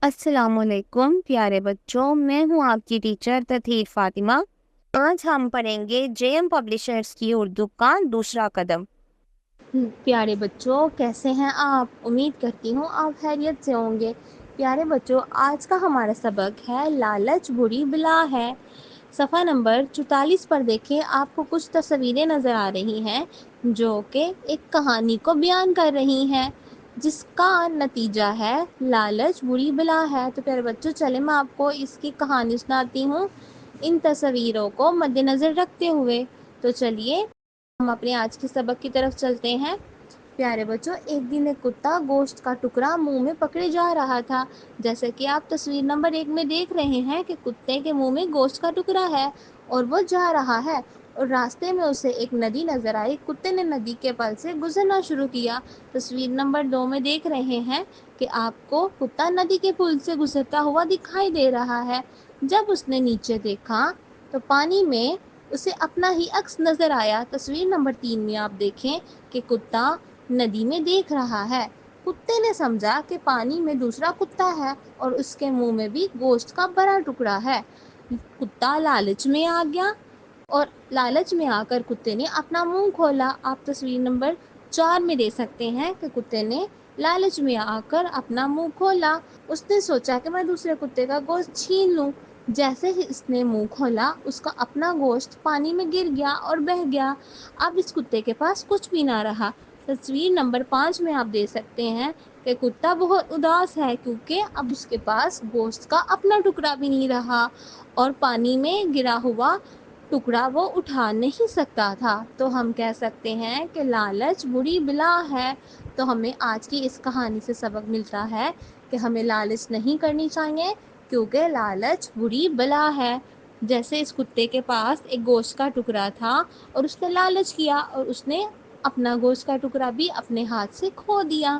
السلام علیکم پیارے بچوں، میں ہوں آپ کی ٹیچر تطہیر فاطمہ۔ آج ہم پڑھیں گے جے ایم پبلشرز کی اردو کا دوسرا قدم۔ پیارے بچوں، کیسے ہیں آپ؟ امید کرتی ہوں آپ خیریت سے ہوں گے۔ پیارے بچوں، آج کا ہمارا سبق ہے لالچ بری بلا ہے۔ صفحہ نمبر 44 پر دیکھیں، آپ کو کچھ تصویریں نظر آ رہی ہیں جو کہ ایک کہانی کو بیان کر رہی ہیں جس کا نتیجہ ہے لالچ بری بلا ہے۔ تو پیارے بچوں، چلیں میں آپ کو اس کی کہانی سناتی ہوں ان تصویروں کو مد نظر رکھتے ہوئے۔ تو چلیے ہم اپنے آج کے سبق کی طرف چلتے ہیں۔ پیارے بچوں، ایک دن ایک کتا گوشت کا ٹکڑا منہ میں پکڑے جا رہا تھا۔ جیسے کہ آپ تصویر نمبر 1 میں دیکھ رہے ہیں کہ کتے کے منہ میں گوشت کا ٹکڑا ہے اور وہ جا رہا ہے، اور راستے میں اسے ایک ندی نظر آئی۔ کتے نے ندی کے پل سے گزرنا شروع کیا۔ تصویر نمبر 2 میں دیکھ رہے ہیں کہ آپ کو کتا ندی کے پل سے گزرتا ہوا دکھائی دے رہا ہے۔ جب اس نے نیچے دیکھا تو پانی میں اسے اپنا ہی عکس نظر آیا۔ تصویر نمبر 3 میں آپ دیکھیں کہ کتا ندی میں دیکھ رہا ہے۔ کتے نے سمجھا کہ پانی میں دوسرا کتا ہے اور اس کے منہ میں بھی گوشت کا بڑا ٹکڑا ہے۔ کتا لالچ میں آ گیا اور لالچ میں آ کر کتے نے اپنا منہ کھولا۔ آپ تصویر نمبر 4 میں دیکھ سکتے ہیں کہ کتے نے لالچ میں آ کر اپنا منہ کھولا۔ اس نے سوچا کہ میں دوسرے کتے کا گوشت چھین لوں۔ جیسے ہی اس نے منہ کھولا، اس کا اپنا گوشت پانی میں گر گیا اور بہہ گیا۔ اب اس کتے کے پاس کچھ بھی نہ رہا۔ تصویر نمبر 5 میں آپ دیکھ سکتے ہیں کہ کتا بہت اداس ہے کیونکہ اب اس کے پاس گوشت کا اپنا ٹکڑا بھی نہیں رہا اور پانی میں گرا ہوا ٹکڑا وہ اٹھا نہیں سکتا تھا۔ تو ہم کہہ سکتے ہیں کہ لالچ بری بلا ہے۔ تو ہمیں آج کی اس کہانی سے سبق ملتا ہے کہ ہمیں لالچ نہیں کرنی چاہیے کیونکہ لالچ بری بلا ہے۔ جیسے اس کتے کے پاس ایک گوشت کا ٹکڑا تھا اور اس نے لالچ کیا اور اس نے اپنا گوشت کا ٹکڑا بھی اپنے ہاتھ سے کھو دیا۔